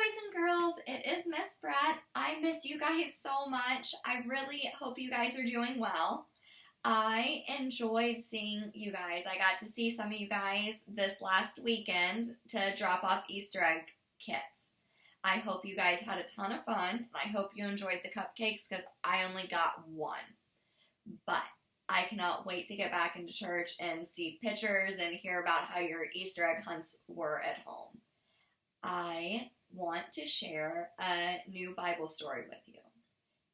boys and girls, it is Miss Brett. I miss you guys so much. I really hope you guys are doing well. I enjoyed seeing you guys. I got to see some of you guys this last weekend to drop off Easter egg kits. I hope you guys had a ton of fun, and I hope you enjoyed the cupcakes because I only got one. But I cannot wait to get back into church and see pictures and hear about how your Easter egg hunts were at home. I want to share a new Bible story with you.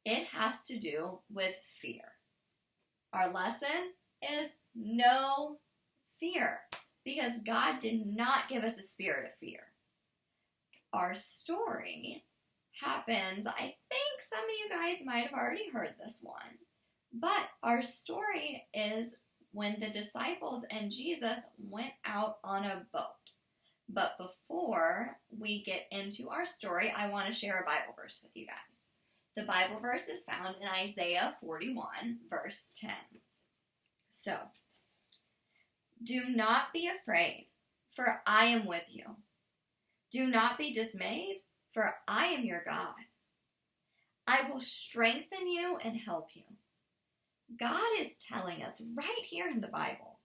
It has to do with fear. Our lesson is no fear because God did not give us a spirit of fear. Our story happens, I think some of you guys might have already heard this one, but our story is when the disciples and Jesus went out on a boat. But before we get into our story, I want to share a Bible verse with you guys. The Bible verse is found in Isaiah 41, verse 10. So, do not be afraid, for I am with you. Do not be dismayed, for I am your God. I will strengthen you and help you. God is telling us right here in the Bible,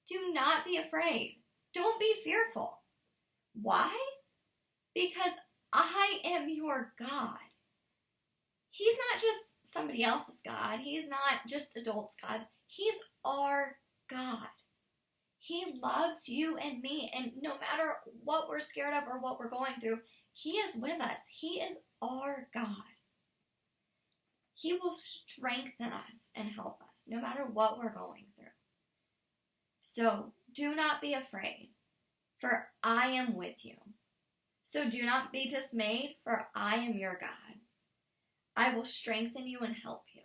do not be afraid. Don't be fearful. Why? Because I am your God. He's not just somebody else's God. He's not just adults' God. He's our God. He loves you and me, and no matter what we're scared of or what we're going through, He is with us. He is our God. He will strengthen us and help us no matter what we're going through. So do not be afraid, for I am with you. So do not be dismayed, for I am your God. I will strengthen you and help you.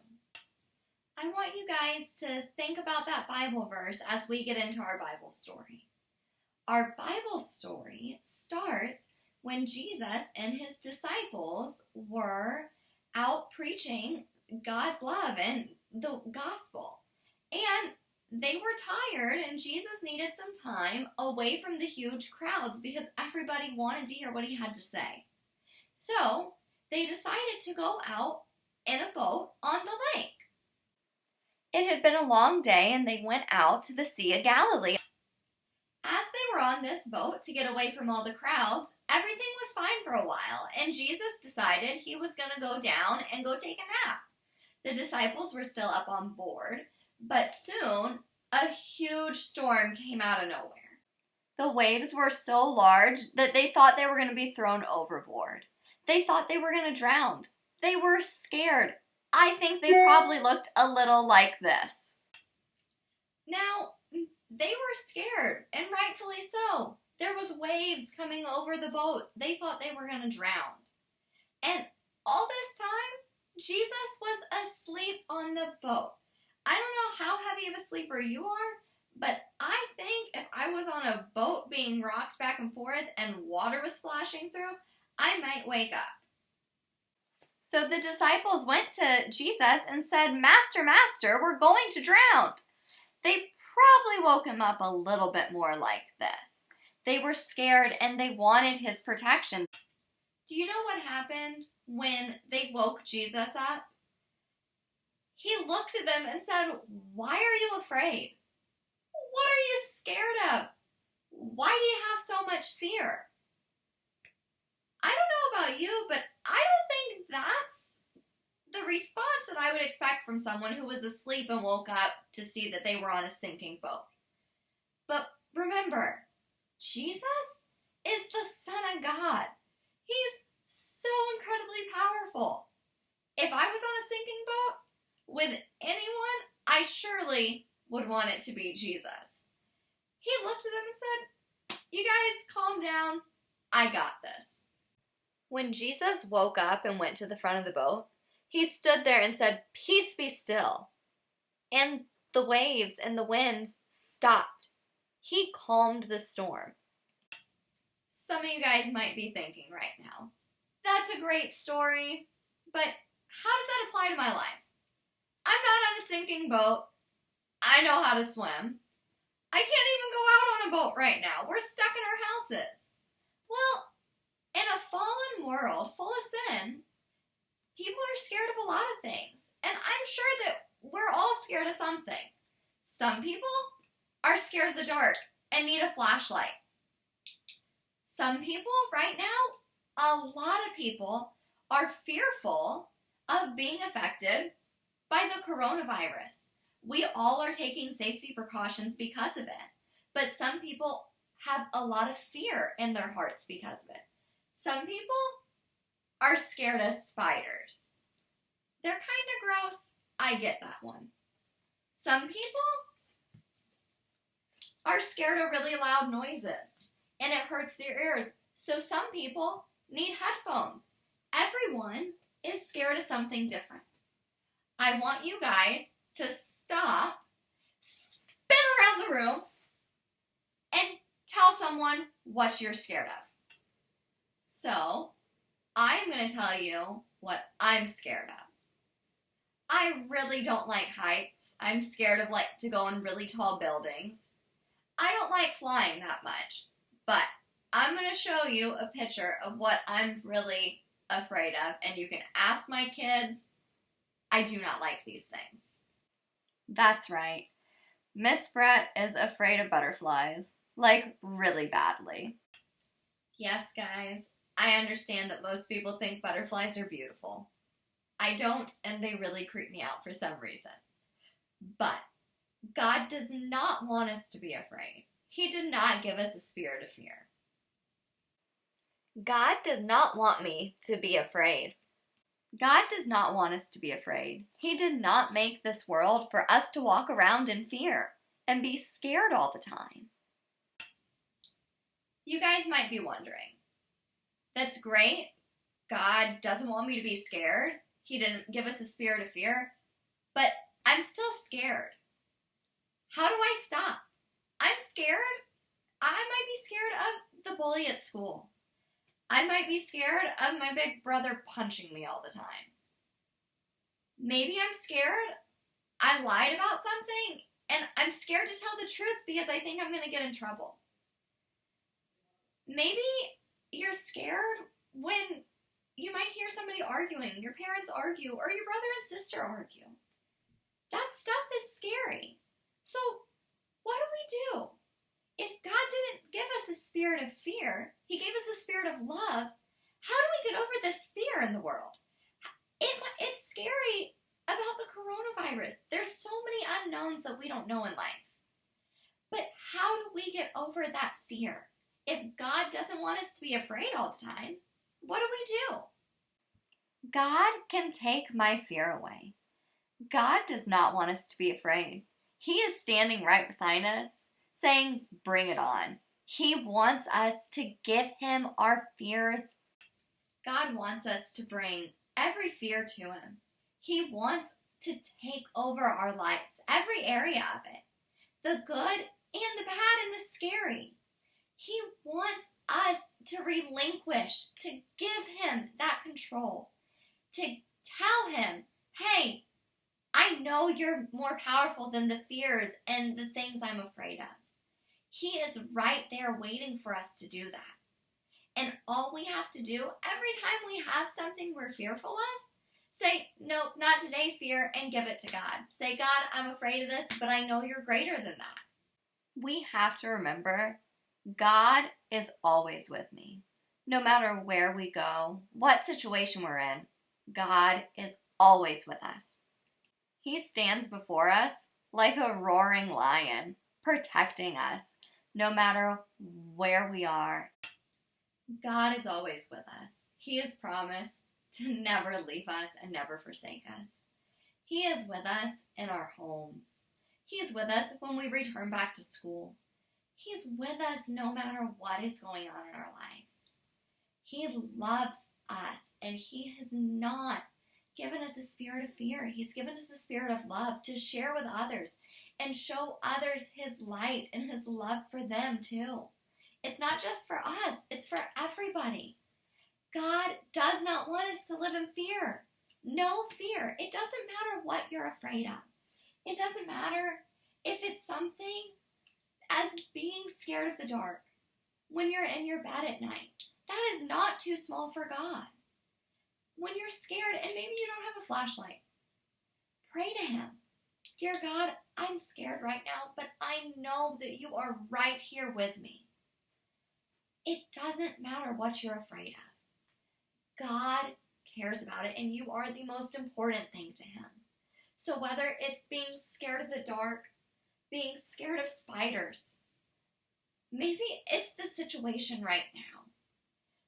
I want you guys to think about that Bible verse as we get into our Bible story. Our Bible story starts when Jesus and his disciples were out preaching God's love and the gospel. And they were tired, and Jesus needed some time away from the huge crowds because everybody wanted to hear what he had to say. So they decided to go out in a boat on the lake. It had been a long day, and they went out to the Sea of Galilee. As they were on this boat to get away from all the crowds, everything was fine for a while, and Jesus decided he was going to go down and go take a nap. The disciples were still up on board, but soon a huge storm came out of nowhere. The waves were so large that they thought they were going to be thrown overboard. They thought they were going to drown. They were scared. I think they probably looked a little like this. Now, they were scared, and rightfully so. There was waves coming over the boat. They thought they were going to drown. And all this time, Jesus was asleep on the boat. I don't know how heavy of a sleeper you are, but I think if I was on a boat being rocked back and forth and water was splashing through, I might wake up. So the disciples went to Jesus and said, Master, Master, we're going to drown. They probably woke him up a little bit more like this. They were scared and they wanted his protection. Do you know what happened when they woke Jesus up? He looked at them and said, why are you afraid? What are you scared of? Why do you have so much fear? I don't know about you, but I don't think that's the response that I would expect from someone who was asleep and woke up to see that they were on a sinking boat. But remember, Jesus is the Son of God. He's so incredibly powerful. If I was on a sinking boat with anyone, I surely would want it to be Jesus. He looked at them and said, you guys calm down. I got this. When Jesus woke up and went to the front of the boat, he stood there and said, peace be still. And the waves and the winds stopped. He calmed the storm. Some of you guys might be thinking right now, that's a great story, but how does that apply to my life? I'm not on a sinking boat. I know how to swim. I can't even go out on a boat right now. We're stuck in our houses. Well, in a fallen world full of sin, people are scared of a lot of things. And I'm sure that we're all scared of something. Some people are scared of the dark and need a flashlight. Some people right now, a lot of people are fearful of being affected by the coronavirus. We all are taking safety precautions because of it. But some people have a lot of fear in their hearts because of it. Some people are scared of spiders. They're kind of gross. I get that one. Some people are scared of really loud noises and it hurts their ears. So some people need headphones. Everyone is scared of something different. I want you guys to stop, spin around the room, and tell someone what you're scared of. So, I'm going to tell you what I'm scared of. I really don't like heights. I'm scared of to go in really tall buildings. I don't like flying that much. But I'm going to show you a picture of what I'm really afraid of. And you can ask my kids. I do not like these things. That's right. Miss Brett is afraid of butterflies. Really badly. Yes, guys. I understand that most people think butterflies are beautiful. I don't, and they really creep me out for some reason. But God does not want us to be afraid. He did not give us a spirit of fear. God does not want me to be afraid. God does not want us to be afraid. He did not make this world for us to walk around in fear and be scared all the time. You guys might be wondering, that's great. God doesn't want me to be scared. He didn't give us a spirit of fear, but I'm still scared. How do I stop? I'm scared. I might be scared of the bully at school. I might be scared of my big brother punching me all the time. Maybe I'm scared I lied about something and I'm scared to tell the truth because I think I'm going to get in trouble. Maybe you're scared when you might hear somebody arguing, your parents argue, or your brother and sister argue. That stuff is scary. So, what do? If God didn't give us a spirit of fear, He gave us a spirit of love, how do we get over this fear in the world? It's scary about the coronavirus. There's so many unknowns that we don't know in life. But how do we get over that fear? If God doesn't want us to be afraid all the time, what do? God can take my fear away. God does not want us to be afraid. He is standing right beside us, saying, bring it on. He wants us to give Him our fears. God wants us to bring every fear to Him. He wants to take over our lives, every area of it, the good and the bad and the scary. He wants us to relinquish, to give Him that control, to tell Him, hey, I know you're more powerful than the fears and the things I'm afraid of. He is right there waiting for us to do that. And all we have to do, every time we have something we're fearful of, say, nope, not today, fear, and give it to God. Say, God, I'm afraid of this, but I know you're greater than that. We have to remember, God is always with me. No matter where we go, what situation we're in, God is always with us. He stands before us like a roaring lion, protecting us, no matter where we are. God is always with us. He has promised to never leave us and never forsake us. He is with us in our homes. He is with us when we return back to school. He's with us no matter what is going on in our lives. He loves us, and He has not given us a spirit of fear. He's given us a spirit of love to share with others and show others His light and His love for them too. It's not just for us, it's for everybody. God does not want us to live in fear. No fear. It doesn't matter what you're afraid of. It doesn't matter if it's something as being scared of the dark when you're in your bed at night. That is not too small for God. When you're scared and maybe you don't have a flashlight, pray to him. Dear God, I'm scared right now, but I know that you are right here with me. It doesn't matter what you're afraid of. God cares about it, and you are the most important thing to him. So whether it's being scared of the dark, being scared of spiders, maybe it's the situation right now.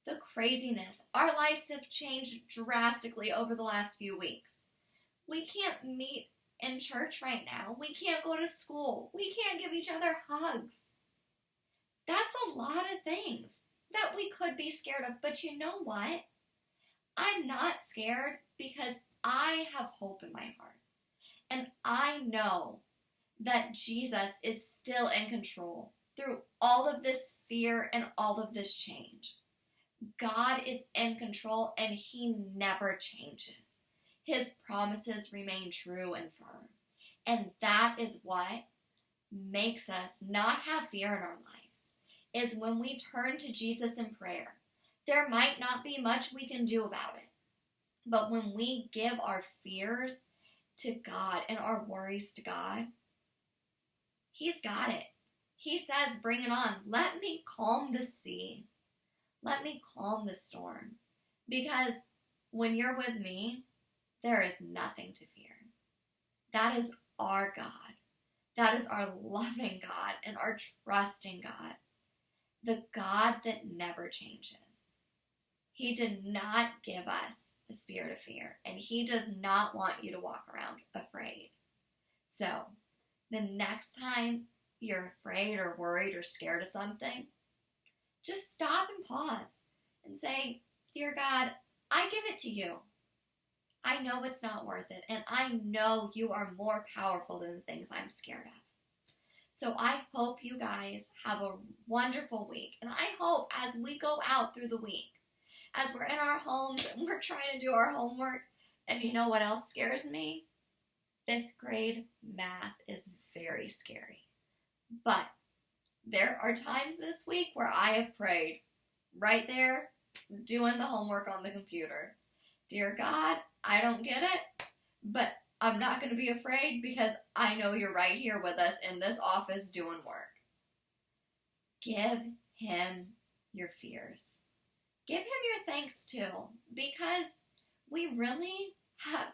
The craziness. Our lives have changed drastically over the last few weeks. We can't meet in church right now. We can't go to school. We can't give each other hugs. That's a lot of things that we could be scared of. But you know what? I'm not scared because I have hope in my heart. And I know that Jesus is still in control through all of this fear and all of this change. God is in control and he never changes. His promises remain true and firm. And that is what makes us not have fear in our lives, is when we turn to Jesus in prayer. There might not be much we can do about it, but when we give our fears to God and our worries to God, he's got it. He says, bring it on. Let me calm the sea. Let me calm the storm. Because when you're with me, there is nothing to fear. That is our God. That is our loving God and our trusting God. The God that never changes. He did not give us a spirit of fear, and he does not want you to walk around afraid. So, the next time you're afraid or worried or scared of something, just stop and pause and say, Dear God, I give it to you. I know it's not worth it, and I know you are more powerful than the things I'm scared of. So I hope you guys have a wonderful week, and I hope as we go out through the week, as we're in our homes and we're trying to do our homework, and you know what else scares me? 5th grade math is very scary. But there are times this week where I have prayed right there, doing the homework on the computer. Dear God, I don't get it, but I'm not going to be afraid because I know you're right here with us in this office doing work. Give him your fears. Give him your thanks too, because we really have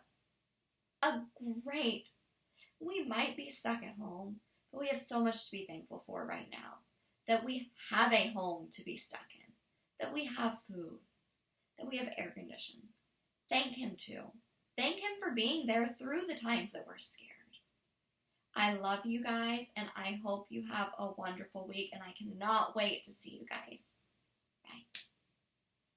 we might be stuck at home, but we have so much to be thankful for right now. That we have a home to be stuck in, that we have food, that we have air conditioning. Thank him too. Thank him for being there through the times that we're scared. I love you guys, and I hope you have a wonderful week, and I cannot wait to see you guys. Bye.